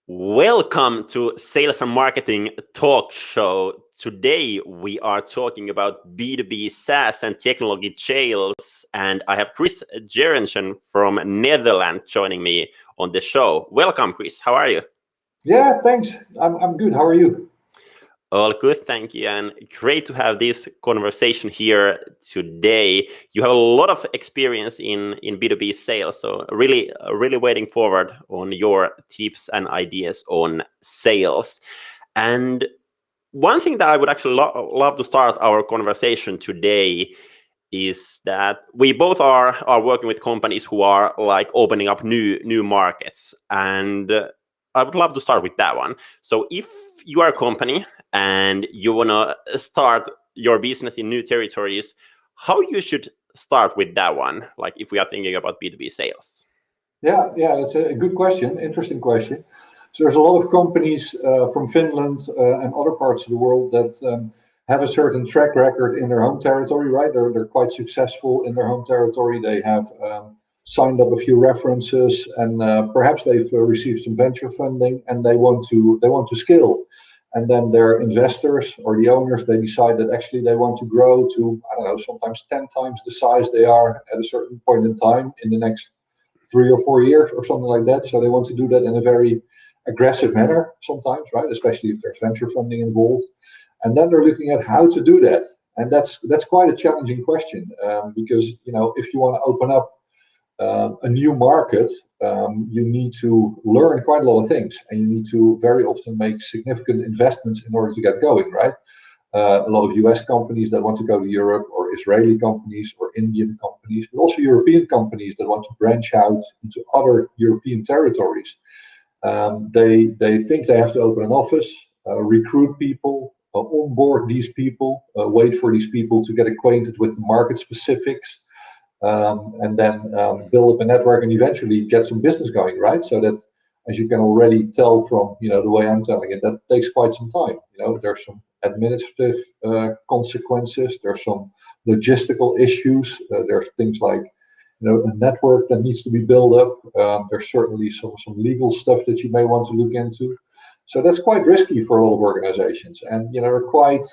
Welcome to Sales and Marketing Talk Show. Today we are talking about B2B SaaS and technology sales, and I have Chris Gerretsen from Netherlands joining me on the show. Welcome, Chris. How are you? Yeah, thanks. I'm good. How are you? All good, thank you, and great to have this conversation here today. You have a lot of experience in B2B sales, so really waiting forward on your tips and ideas on sales. And one thing that I would actually love to start our conversation today is that we both are working with companies who are like opening up new markets, and I would love to start with that one. So if you are a company and you want to start your business in new territories, how you should start with that one? Like if we are thinking about B2B sales. Yeah, that's a good question. Interesting question. So there's a lot of companies from Finland and other parts of the world that have a certain track record in their home territory, right? They're quite successful in their home territory. They have signed up a few references, and perhaps they've received some venture funding, and they want to scale. And then their investors or the owners, they decide that actually they want to grow to, I don't know, sometimes 10 times the size they are at a certain point in time in the next 3 or 4 years or something like that. So they want to do that in a very aggressive manner sometimes, right? Especially if there's venture funding involved. And then they're looking at how to do that. And that's quite a challenging question because, if you want to open up a new market, you need to learn quite a lot of things, and you need to very often make significant investments in order to get going, right? A lot of US companies that want to go to Europe, or Israeli companies, or Indian companies, but also European companies that want to branch out into other European territories. They think they have to open an office, recruit people, onboard these people, wait for these people to get acquainted with the market specifics, and then build up a network and eventually get some business going, right? So that, as you can already tell from the way I'm telling it, that takes quite some time. There's some administrative consequences. There's some logistical issues. There's things like a network that needs to be built up. There's certainly some legal stuff that you may want to look into. So that's quite risky for a lot of organizations, and they're quite.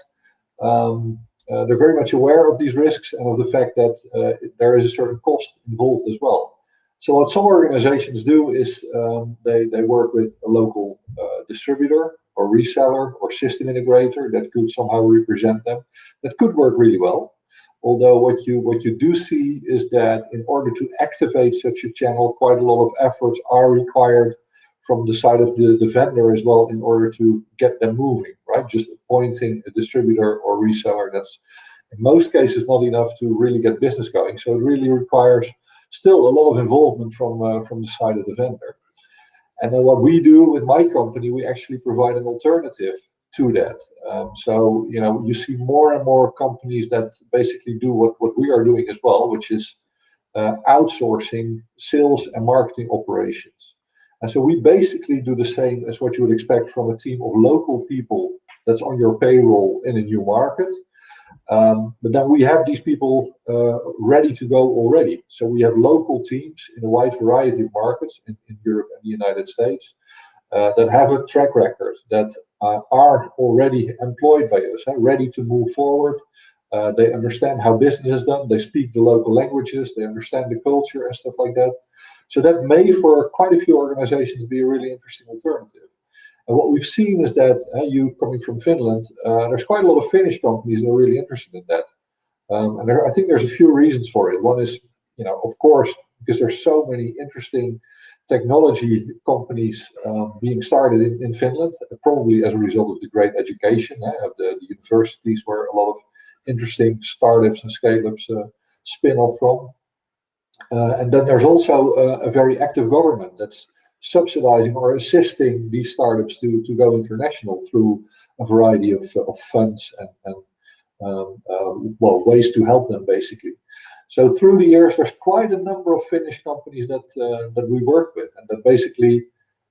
They're very much aware of these risks and of the fact that there is a certain cost involved as well. So what some organizations do is they work with a local distributor or reseller or system integrator that could somehow represent them. That could work really well. Although what you do see is that in order to activate such a channel, quite a lot of efforts are required from the side of the vendor as well in order to get them moving, right? Just appointing a distributor or reseller, that's in most cases not enough to really get business going. So it really requires still a lot of involvement from the side of the vendor. And then what we do with my company, we actually provide an alternative to that. So you see more and more companies that basically do what we are doing as well, which is outsourcing sales and marketing operations. And so we basically do the same as what you would expect from a team of local people that's on your payroll in a new market. But then we have these people ready to go already. So we have local teams in a wide variety of markets in Europe and the United States that have a track record, that are already employed by us, ready to move forward. They understand how business is done. They speak the local languages. They understand the culture and stuff like that. So that may, for quite a few organizations, be a really interesting alternative. And what we've seen is that, you coming from Finland, there's quite a lot of Finnish companies that are really interested in that. And I think there's a few reasons for it. One is, of course, because there's so many interesting technology companies being started in Finland, probably as a result of the great education of the universities, where a lot of interesting startups and scale-ups spin off from. And then there's also a very active government that's subsidizing or assisting these startups to go international through a variety of funds and ways to help them, basically. So through the years, there's quite a number of Finnish companies that we work with, and that basically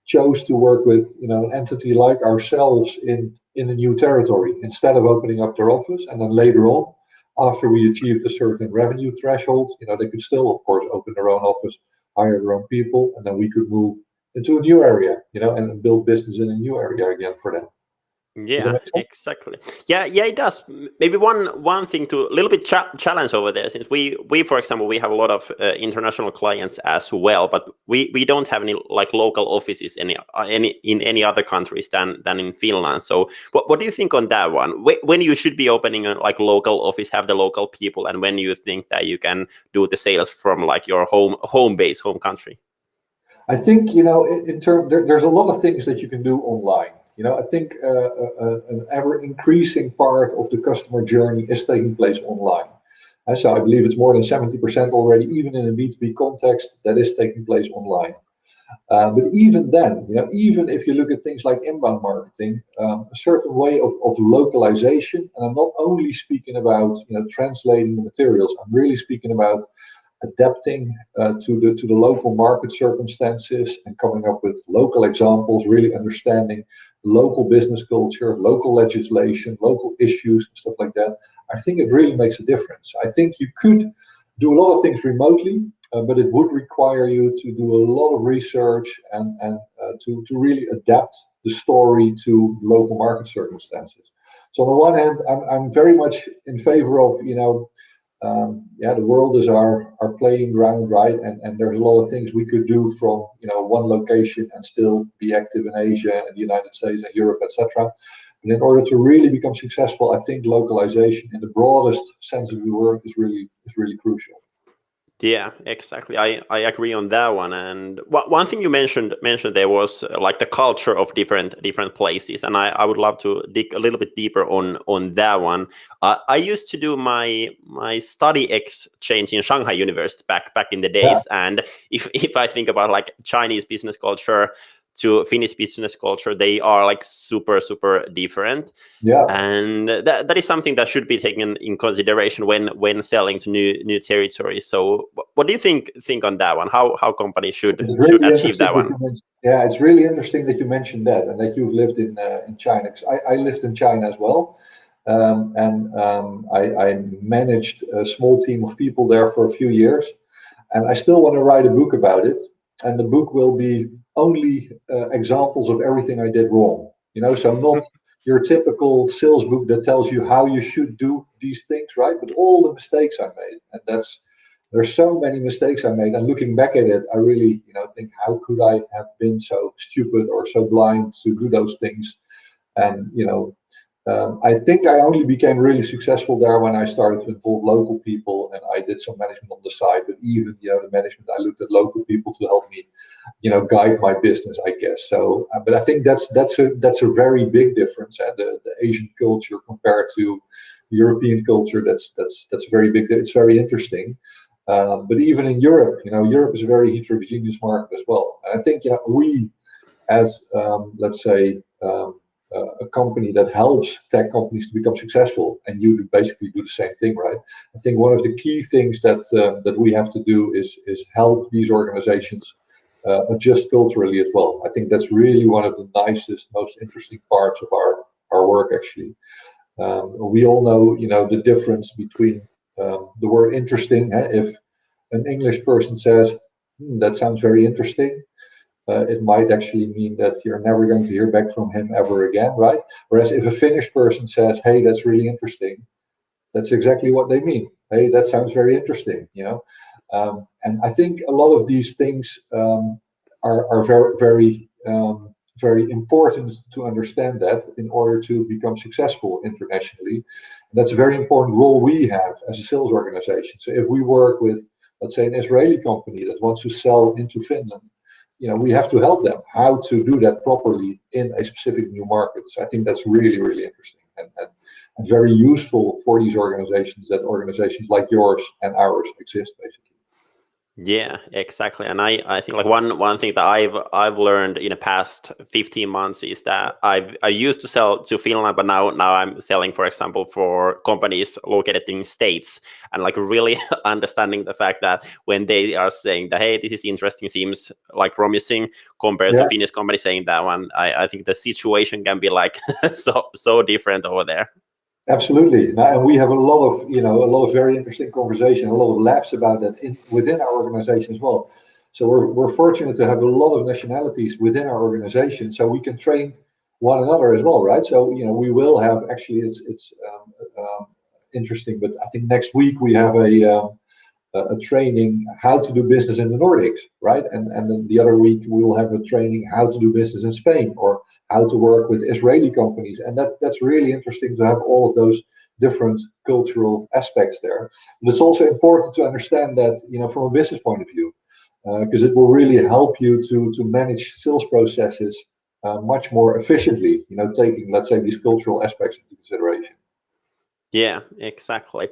chose to work with an entity like ourselves in a new territory, instead of opening up their office and then later on, after we achieved a certain revenue threshold, they could still, of course, open their own office, hire their own people, and then we could move into a new area, and build business in a new area again for them. Yeah, exactly. Yeah, it does. Maybe one thing to a little bit challenge over there, since we for example, we have a lot of international clients as well, but we don't have any like local offices in any other countries than in Finland. So what do you think on that one? When you should be opening a like local office, have the local people, and when you think that you can do the sales from like your home base, home country? I think there's a lot of things that you can do online. I think an ever increasing part of the customer journey is taking place online. And so I believe it's more than 70% already, even in a B2B context, that is taking place online. But even then, even if you look at things like inbound marketing, a certain way of localization, and I'm not only speaking about translating the materials, I'm really speaking about adapting to the local market circumstances and coming up with local examples, really understanding local business culture, local legislation, local issues, and stuff like that. I think it really makes a difference. I think you could do a lot of things remotely, but it would require you to do a lot of research and to really adapt the story to local market circumstances. So on the one hand, I'm very much in favor of the world is our playing ground, right? And there's a lot of things we could do from one location and still be active in Asia and the United States and Europe, etc. But in order to really become successful, I think localization in the broadest sense of the word is really crucial. Yeah, exactly. I agree on that one. And one thing you mentioned there was like the culture of different places, and I would love to dig a little bit deeper on that one. I used to do my study exchange in Shanghai University back in the days, and if I think about like Chinese business culture to Finnish business culture, they are like super different. Yeah, and that is something that should be taken in consideration when selling to new territories. So what do you think on that one? How companies should achieve that one? Yeah, it's really interesting that you mentioned that and that you've lived in China. 'Cause I lived in China as well, I managed a small team of people there for a few years, and I still want to write a book about it. And the book will be only examples of everything I did wrong. So not your typical sales book that tells you how you should do these things, right? But all the mistakes I made, and there's so many mistakes I made. And looking back at it, I really, think, how could I have been so stupid or so blind to do those things? And I think I only became really successful there when I started to involve local people, and I did some management on the side. But even the management, I looked at local people to help me, guide my business, I guess. So, but I think that's a very big difference. And the Asian culture compared to European culture, that's very big. It's very interesting. But even in Europe, Europe is a very heterogeneous market as well. And I think we, as let's say. A company that helps tech companies to become successful, and you basically do the same thing, right? I think one of the key things that we have to do is help these organizations adjust culturally as well. I think that's really one of the nicest, most interesting parts of our work, actually. We all know, the difference between the word interesting. If an English person says, that sounds very interesting, it might actually mean that you're never going to hear back from him ever again, right? Whereas if a Finnish person says, hey, that's really interesting, that's exactly what they mean. Hey, that sounds very interesting, and I think a lot of these things are very important to understand that in order to become successful internationally. And that's a very important role we have as a sales organization. So if we work with, let's say, an Israeli company that wants to sell into Finland, we have to help them how to do that properly in a specific new market. So I think that's really interesting and very useful for these organizations, that organizations like yours and ours exist, basically. Yeah, exactly. And I think like one thing that I've learned in the past 15 months is that I used to sell to Finland, but now I'm selling, for example, for companies located in States, and like really understanding the fact that when they are saying that, hey, this is interesting, seems like promising, compared to Finnish companies saying that one, I think the situation can be like so different over there. Absolutely. Now, and we have a lot of very interesting conversation, a lot of laughs about that within our organization as well. So we're fortunate to have a lot of nationalities within our organization, so we can train one another as well, right? So we will have, actually it's interesting, but I think next week we have a training how to do business in the Nordics, right? And then the other week we will have a training how to do business in Spain, or how to work with Israeli companies. And that's really interesting to have all of those different cultural aspects there. But it's also important to understand that, from a business point of view, because it will really help you to manage sales processes much more efficiently, taking, let's say, these cultural aspects into consideration. Yeah, exactly.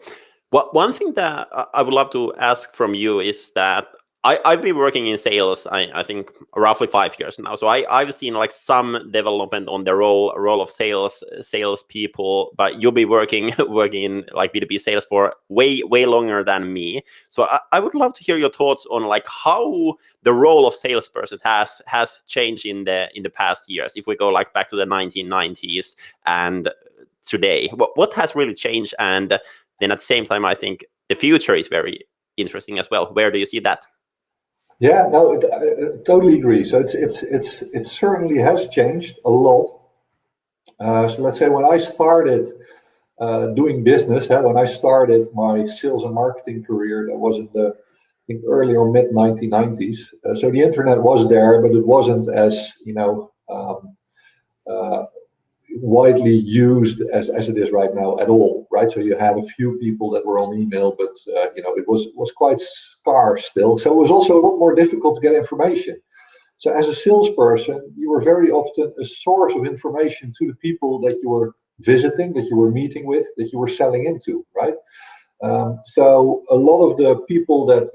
One thing that I would love to ask from you is that I've been working in sales, I think roughly 5 years now. So I've seen like some development on the role of sales people, but you'll be working in like B2B sales for way longer than me. So I would love to hear your thoughts on like how the role of salesperson has changed in the past years. If we go like back to the 1990s and today, what has really changed? And then at the same time, I think the future is very interesting as well. Where do you see that? Yeah, no, I totally agree. So it certainly has changed a lot. So let's say when I started doing business, when I started my sales and marketing career, that was in the, I think, early or mid 1990s. So the internet was there, but it wasn't as widely used as it is right now at all, right? So you had a few people that were on email, but it was quite scarce still. So it was also a lot more difficult to get information. So as a salesperson, you were very often a source of information to the people that you were visiting, that you were meeting with, that you were selling into, right? So a lot of the people that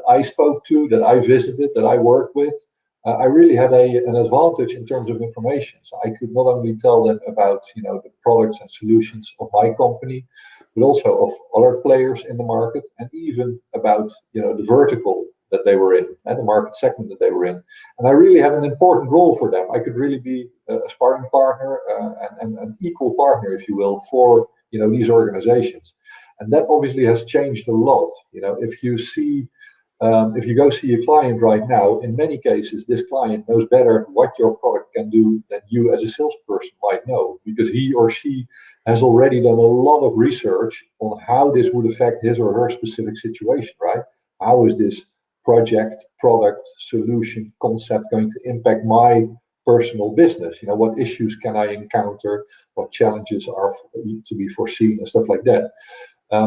I spoke to, that I visited, that I worked with, I really had an advantage in terms of information. So I could not only tell them about the products and solutions of my company, but also of other players in the market, and even about the vertical that they were in and the market segment that they were in. And I really had an important role for them. I could really be a sparring partner and an equal partner, if you will, for these organizations. And that obviously has changed a lot. If you go see a client right now, in many cases, this client knows better what your product can do than you as a salesperson might know, because he or she has already done a lot of research on how this would affect his or her specific situation, right? How is this project, product, solution, concept going to impact my personal business? What issues can I encounter? What challenges are to be foreseen and stuff like that.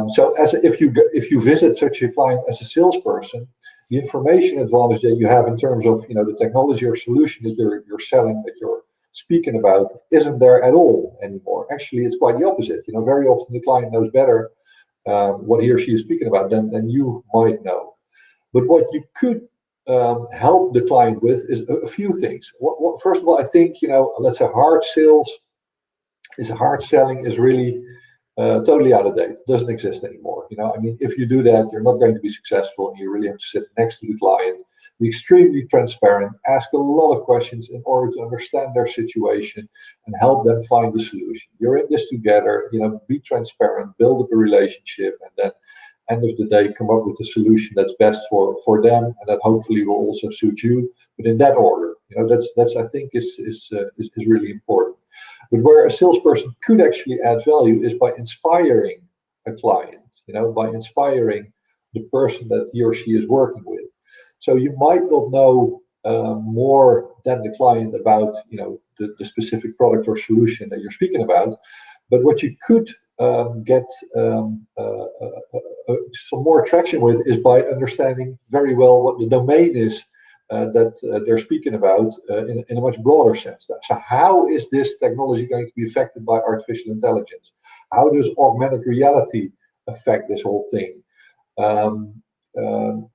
So if you visit such a client as a salesperson, the information advantage that you have in terms of the technology or solution that you're selling, that you're speaking about, isn't there at all anymore. Actually, it's quite the opposite. Very often the client knows better what he or she is speaking about than you might know. But what you could help the client with is a few things. First of all, I think let's say hard selling is really totally out of date. It doesn't exist anymore. If you do that, you're not going to be successful, and you really have to sit next to the client, be extremely transparent, ask a lot of questions in order to understand their situation and help them find the solution. You're in this together. Be transparent, build up a relationship, and then end of the day come up with a solution that's best for them, and that hopefully will also suit you. But in that order, that's I think is really important. But where a salesperson could actually add value is by inspiring a client, by inspiring the person that he or she is working with. So you might not know more than the client about the specific product or solution that you're speaking about, but what you could get some more traction with is by understanding very well what the domain is that they're speaking about in a much broader sense. So how is this technology going to be affected by artificial intelligence? How does augmented reality affect this whole thing?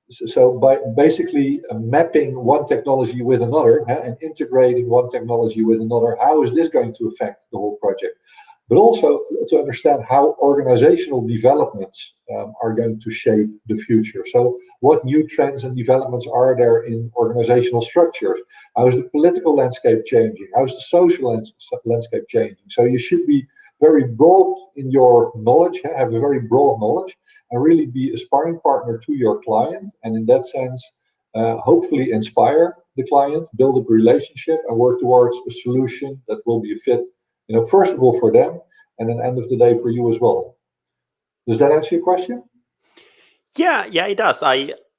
So by basically mapping one technology with another and integrating one technology with another, how is this going to affect the whole project? But also to understand how organizational developments are going to shape the future. So what new trends and developments are there in organizational structures? How is the political landscape changing? How is the social landscape changing? So you should be very broad in your knowledge, have a very broad knowledge, and really be a sparring partner to your client. And in that sense, hopefully inspire the client, build a relationship, and work towards a solution that will be a fit, first of all for them, and then end of the day for you as well. Does that answer your question? Yeah, it does.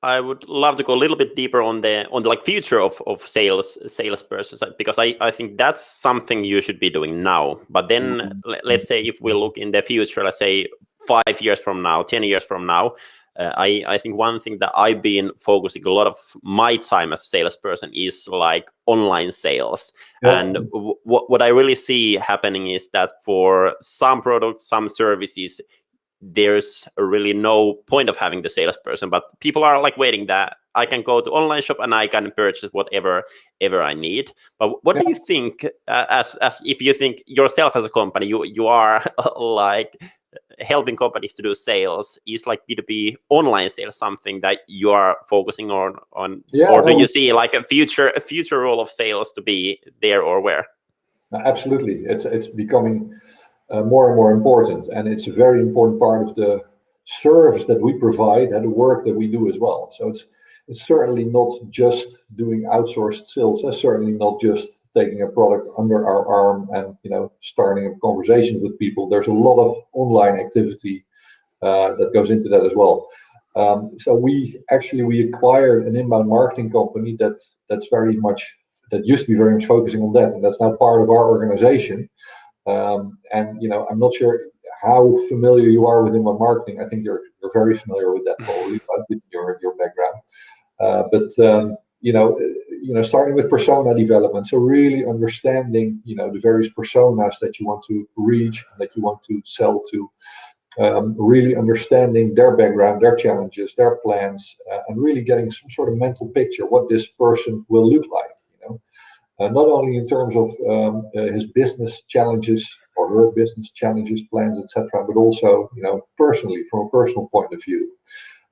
I would love to go a little bit deeper on the like future of salespersons, because I think that's something you should be doing now. But then let's say if we look in the future, let's say 5 years from now, 10 years from now, I think one thing that I've been focusing a lot of my time as a salesperson is like online sales. Yeah. And what I really see happening is that for some products, some services, there's really no point of having the salesperson, but people are like waiting that I can go to online shop and I can purchase whatever I need. But what do you think, as if you think yourself as a company, you are like helping companies to do sales, is like B2B online sales something that you are focusing on, or do you see like a future role of sales to be there, or where? Absolutely, it's becoming more and more important, and it's a very important part of the service that we provide and the work that we do as well. So it's certainly not just doing outsourced sales. It's certainly not just taking a product under our arm and starting a conversation with people. There's a lot of online activity that goes into that as well. So we acquired an inbound marketing company that used to be very much focusing on that, and that's now part of our organization. And I'm not sure how familiar you are with inbound marketing. I think you're very familiar with that probably, but with your background. Starting with persona development, so really understanding the various personas that you want to reach, that you want to sell to, really understanding their background, their challenges, their plans, and really getting some sort of mental picture what this person will look like. Not only in terms of his business challenges or her business challenges, plans, etc., but also, personally, from a personal point of view.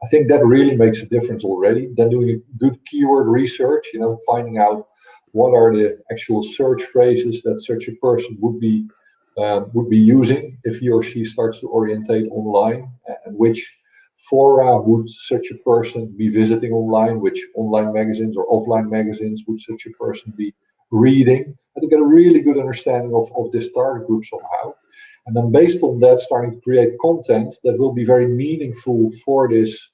I think that really makes a difference already. Then doing good keyword research, finding out what are the actual search phrases that such a person would be using if he or she starts to orientate online, and which fora would such a person be visiting online, which online magazines or offline magazines would such a person be reading, and to get a really good understanding of this target group somehow. And then based on that, starting to create content that will be very meaningful for this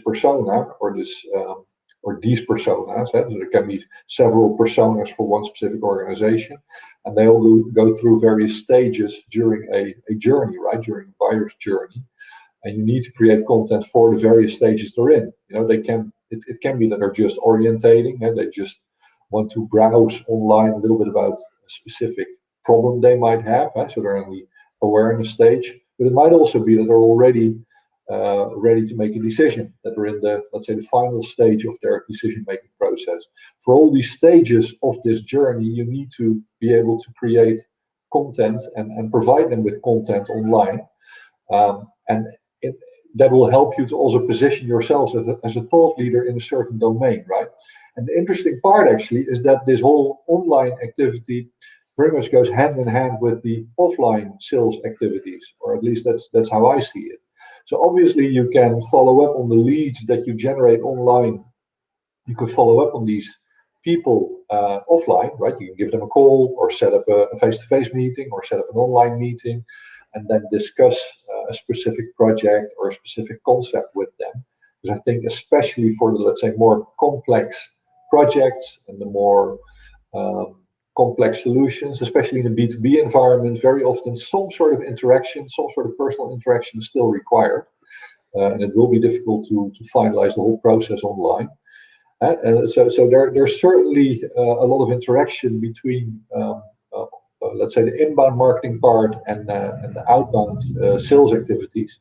persona or these personas. So there can be several personas for one specific organization, and they all go through various stages during a journey, right? During a buyer's journey. And you need to create content for the various stages they're in. It can be that they're just orientating and they just want to browse online a little bit about a specific problem they might have, so they're in the awareness stage. But it might also be that they're already ready to make a decision, that they're in the, let's say, the final stage of their decision-making process. For all these stages of this journey, you need to be able to create content and provide them with content online. That will help you to also position yourselves as a thought leader in a certain domain, right? And the interesting part actually is that this whole online activity very much goes hand in hand with the offline sales activities, or at least that's how I see it. So obviously you can follow up on the leads that you generate online. You can follow up on these people offline, right? You can give them a call or set up a face-to-face meeting or set up an online meeting, and then discuss a specific project or a specific concept with them. Because I think especially for the, let's say, more complex projects and the more complex solutions, especially in a B2B environment, very often some sort of interaction, some sort of personal interaction is still required. And it will be difficult to finalize the whole process online. So there's certainly a lot of interaction between let's say the inbound marketing part and the outbound sales activities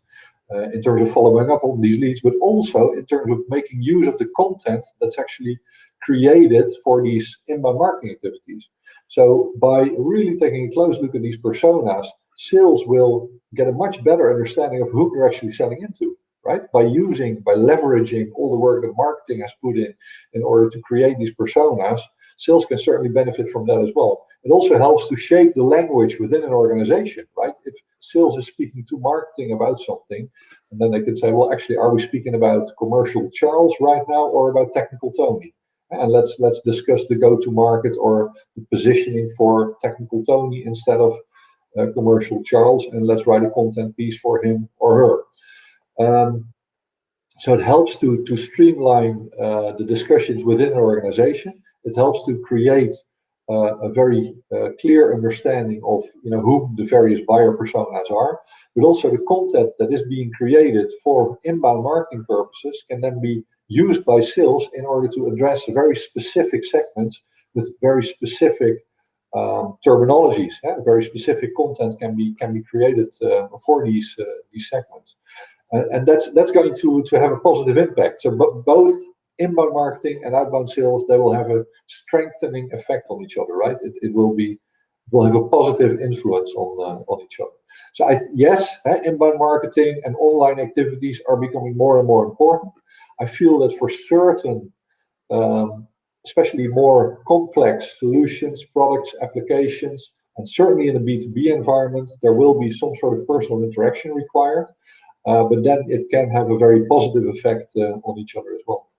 in terms of following up on these leads, but also in terms of making use of the content that's actually created for these inbound marketing activities. So by really taking a close look at these personas, sales will get a much better understanding of who they're actually selling into, right? By leveraging all the work that marketing has put in order to create these personas, sales can certainly benefit from that as well. It also helps to shape the language within an organization, right? If sales is speaking to marketing about something, and then they could say, well, actually, are we speaking about commercial Charles right now or about technical Tony? And let's discuss the go-to-market or the positioning for technical Tony instead of commercial Charles, and let's write a content piece for him or her. So it helps to streamline the discussions within an organization. It helps to create a very clear understanding of whom the various buyer personas are, but also the content that is being created for inbound marketing purposes can then be used by sales in order to address very specific segments with very specific terminologies. Very specific content can be created for these segments, and that's going to have a positive impact. So both inbound marketing and outbound sales, they will have a strengthening effect on each other, right? It will have a positive influence on each other. So yes, inbound marketing and online activities are becoming more and more important. I feel that for certain, especially more complex solutions, products, applications, and certainly in a B2B environment, there will be some sort of personal interaction required, but then it can have a very positive effect on each other as well.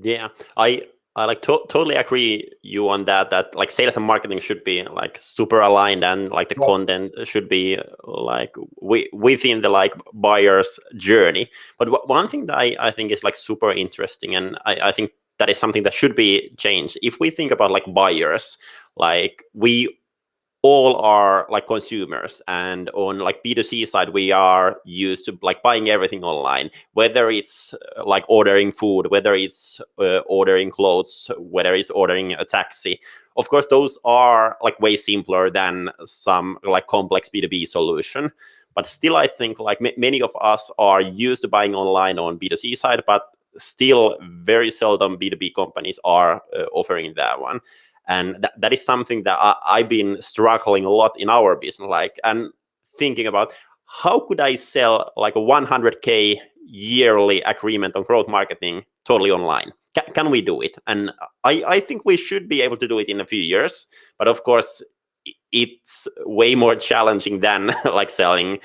Yeah, I like totally agree you on that like sales and marketing should be like super aligned, and like the content should be like within the like buyer's journey. But one thing that I think is like super interesting, and I think that is something that should be changed. If we think about like buyers, like we all are like consumers, and on like B2C side we are used to like buying everything online, whether it's like ordering food, whether it's ordering clothes, whether it's ordering a taxi. Of course those are like way simpler than some like complex B2B solution, but still I think like many of us are used to buying online on B2C side, but still very seldom B2B companies are offering that one. And that is something that I've been struggling a lot in our business, like, and thinking about how could I sell like a 100K yearly agreement on growth marketing totally online? Can we do it? And I think we should be able to do it in a few years, but of course it's way more challenging than like selling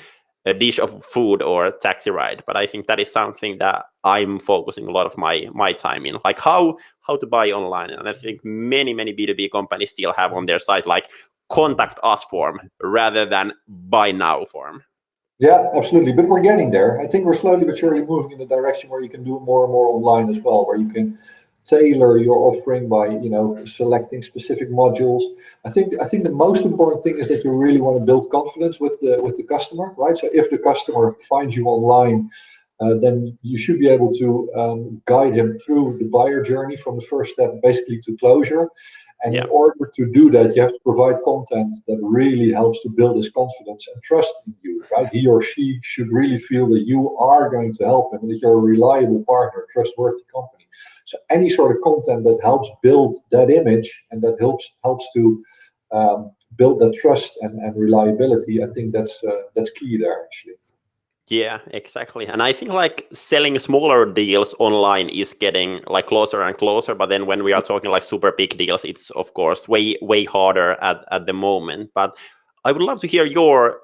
a dish of food or a taxi ride. But I think that is something that I'm focusing a lot of my time in, like how to buy online. And I think many B2B companies still have on their site like contact us form rather than buy now form. Yeah, absolutely. But we're getting there. I think we're slowly but surely moving in the direction where you can do more and more online as well, where you can tailor your offering by selecting specific modules. I think the most important thing is that you really want to build confidence with the customer, right? So if the customer finds you online, then you should be able to guide him through the buyer journey from the first step basically to closure. And in order to do that, you have to provide content that really helps to build his confidence and trust in you, right? He or she should really feel that you are going to help him, that you're a reliable partner, a trustworthy company. So any sort of content that helps build that image and that helps to build that trust and reliability, I think that's key there, actually. Yeah, exactly. And I think like selling smaller deals online is getting like closer and closer. But then when we are talking like super big deals, it's of course way harder at the moment. But I would love to hear your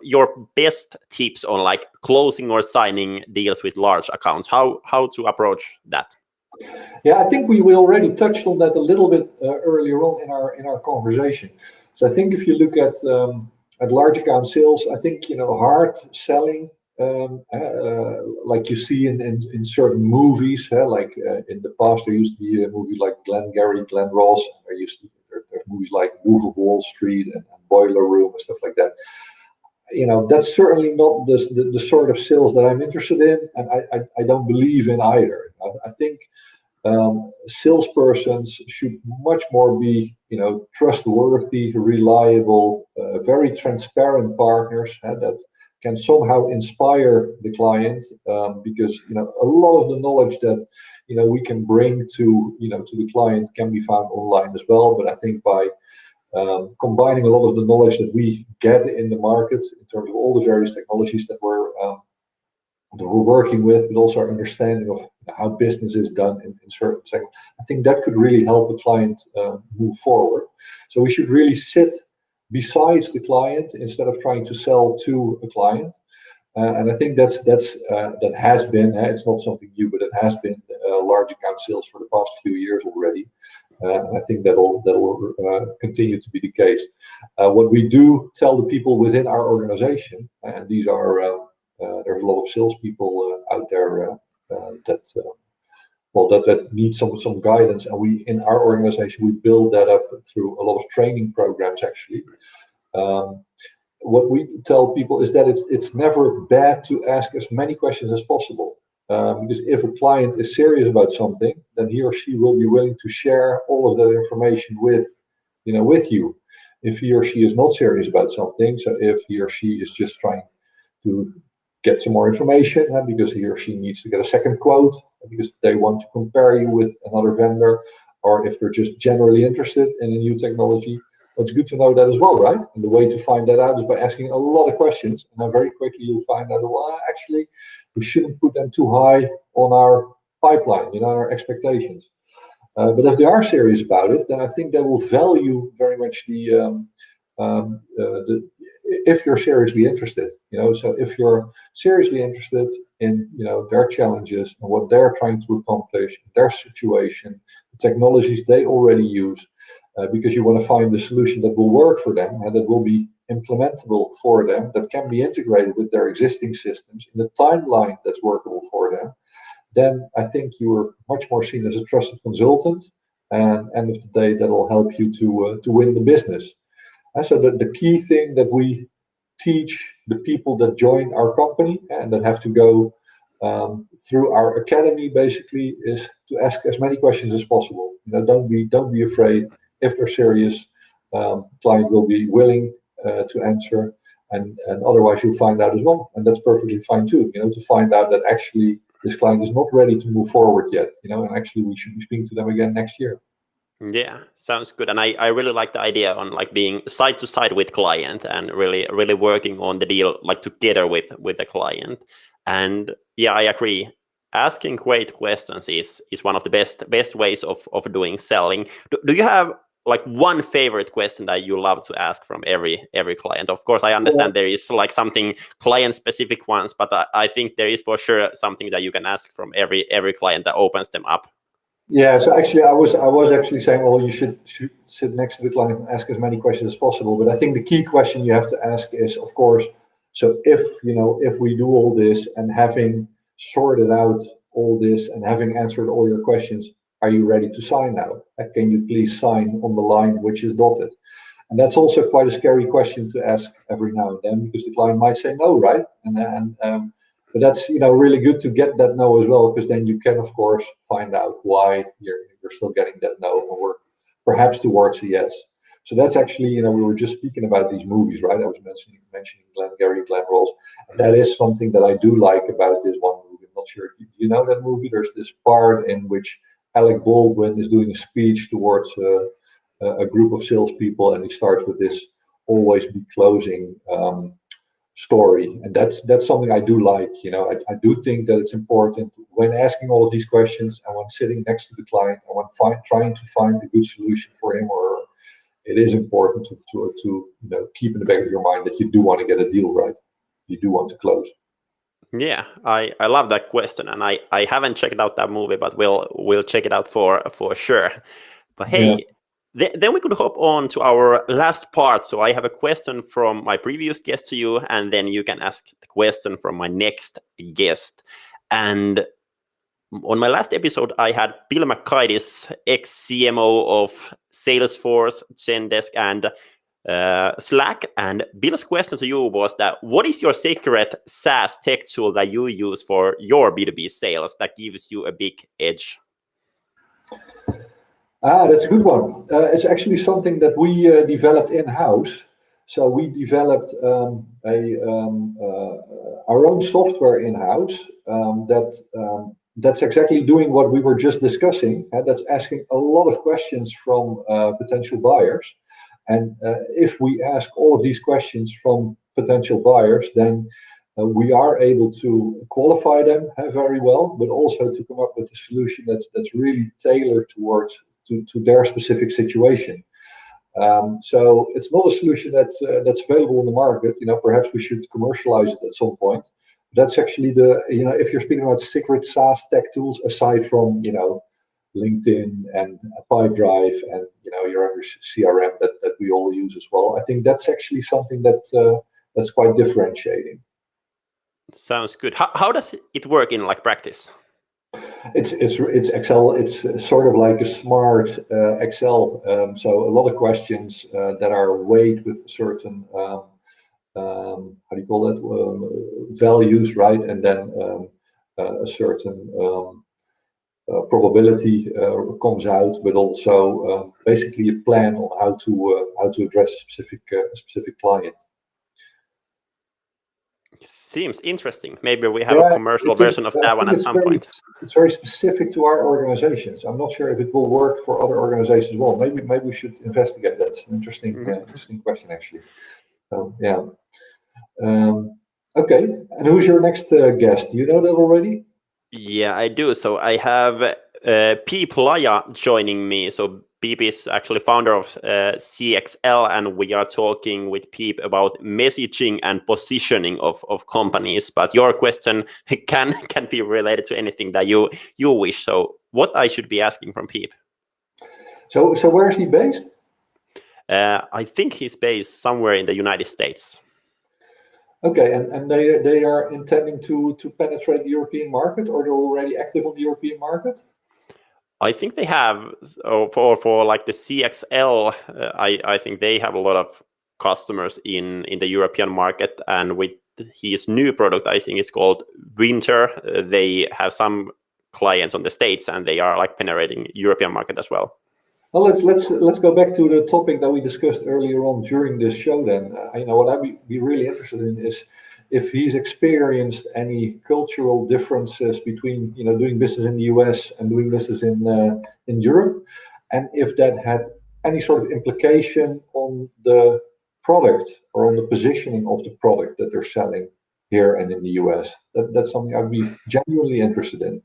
best tips on like closing or signing deals with large accounts. How to approach that? Yeah, I think we already touched on that a little bit earlier on in our conversation. So I think if you look at large account sales, I think hard selling. Like you see in certain movies, like in the past there used to be a movie like Glengarry Glen Ross. There's movies like Wolf of Wall Street and Boiler Room and stuff like that. That's certainly not the sort of sales that I'm interested in, and I don't believe in either. I think salespersons should much more be trustworthy, reliable, very transparent partners that can somehow inspire the client, because a lot of the knowledge that we can bring to the client can be found online as well. But I think by combining a lot of the knowledge that we get in the market in terms of all the various technologies that we're working with, but also our understanding of how business is done in certain segments. I think that could really help a client move forward. So we should really sit besides the client instead of trying to sell to a client. And I think that has been, it's not something new, but it has been large account sales for the past few years already. And I think that'll continue to be the case. What we do tell the people within our organization, and these are there's a lot of salespeople out there that need some guidance, and we in our organization we build that up through a lot of training programs actually. What we tell people is that it's never bad to ask as many questions as possible. Because if a client is serious about something, then he or she will be willing to share all of that information with you. If he or she is not serious about something, so if he or she is just trying to get some more information, because he or she needs to get a second quote, because they want to compare you with another vendor, or if they're just generally interested in a new technology, it's good to know that as well, right? And the way to find that out is by asking a lot of questions, and then very quickly you'll find out, well, actually, we shouldn't put them too high on our pipeline, our expectations. But if they are serious about it, then I think they will value very much if you're seriously interested. So if you're seriously interested in their challenges and what they're trying to accomplish, their situation, the technologies they already use. Because you want to find the solution that will work for them and that will be implementable for them, that can be integrated with their existing systems in a timeline that's workable for them, then I think you are much more seen as a trusted consultant, and end of the day, that'll help you to win the business. And so the key thing that we teach the people that join our company and that have to go through our academy basically is to ask as many questions as possible. Don't be afraid. If they're serious, client will be willing to answer, and otherwise you'll find out as well, and that's perfectly fine too. To find out that actually this client is not ready to move forward yet. And actually we should be speaking to them again next year. Yeah, sounds good. And I really like the idea on like being side to side with client and really working on the deal like together with the client. And yeah, I agree. Asking great questions is one of the best ways of doing selling. Do you have like one favorite question that you love to ask from every client? Of course, I understand there is like something client specific ones, but I think there is for sure something that you can ask from every client that opens them up. Yeah, so actually, I was actually saying, well, you should sit next to the client and ask as many questions as possible. But I think the key question you have to ask is, of course, so if we do all this and having sorted out all this and having answered all your questions, are you ready to sign now? Can you please sign on the line which is dotted? And that's also quite a scary question to ask every now and then, because the client might say no, right? But that's really good to get that no as well, because then you can of course find out why you're still getting that no, or work perhaps towards a yes. So that's actually we were just speaking about these movies, right? I was mentioning Glenn Rolls, and that is something that I do like about this one movie. I'm not sure if you know that movie. There's this part in which Alec Baldwin is doing a speech towards a group of salespeople, and he starts with this always be closing story, and that's something I do like. I do think that it's important when asking all of these questions and when sitting next to the client and when trying to find a good solution for him or her, it is important to keep in the back of your mind that you do want to get a deal right. You do want to close. Yeah, I love that question, and I haven't checked out that movie, but we'll check it out for sure. But hey, then we could hop on to our last part. So I have a question from my previous guest to you, and then you can ask the question from my next guest. And on my last episode, I had Bill McKides, ex-CMO of Salesforce, Zendesk, and Slack. And Bill's question to you was that what is your secret SaaS tech tool that you use for your B2B sales that gives you a big edge? That's a good one. It's actually something that we developed in-house. So we developed our own software in-house that's exactly doing what we were just discussing. That's asking a lot of questions from potential buyers. And if we ask all of these questions from potential buyers, then we are able to qualify them very well, but also to come up with a solution that's really tailored towards to their specific situation. So it's not a solution that's available in the market. Perhaps we should commercialize it at some point. That's actually if you're speaking about secret SaaS tech tools aside from LinkedIn and Pipedrive and your average CRM that we all use as well. I think that's actually something that's quite differentiating. Sounds good. How does it work in practice? It's Excel. It's sort of like a smart Excel. So a lot of questions that are weighed with certain how do you call it, values, right? And then a certain probability comes out, but also basically a plan on how to address a specific client. Seems interesting. Maybe we have a commercial version of that one at some point. It's very specific to our organizations. I'm not sure if it will work for other organizations as well. Maybe we should investigate. That's an interesting question, actually. So yeah. Okay. And who's your next guest? Do you know that already? Yeah, I do. So I have Peep Laya joining me. So Peep is actually founder of CXL, and we are talking with Peep about messaging and positioning of companies. But your question can be related to anything that you wish. So what I should be asking from Peep? So where is he based? I think he's based somewhere in the United States. Okay, and they are intending to penetrate the European market, or they're already active on the European market? I think they have for like the CXL. I think they have a lot of customers in the European market, and with his new product, I think it's called Winter. They have some clients on the States, and they are penetrating European market as well. Well, let's go back to the topic that we discussed earlier on during this show. Then, what I'd be really interested in is if he's experienced any cultural differences between doing business in the US and doing business in Europe, and if that had any sort of implication on the product or on the positioning of the product that they're selling here and in the US. That's something I'd be genuinely interested in.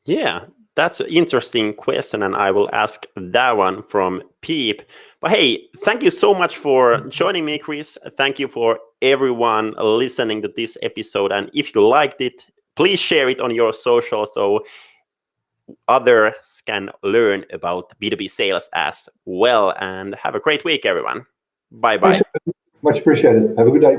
Yeah. That's an interesting question, and I will ask that one from Peep. But hey, thank you so much for joining me, Chris. Thank you for everyone listening to this episode. And if you liked it, please share it on your social so others can learn about B2B sales as well. And have a great week, everyone. Bye-bye. Much appreciated. Have a good day.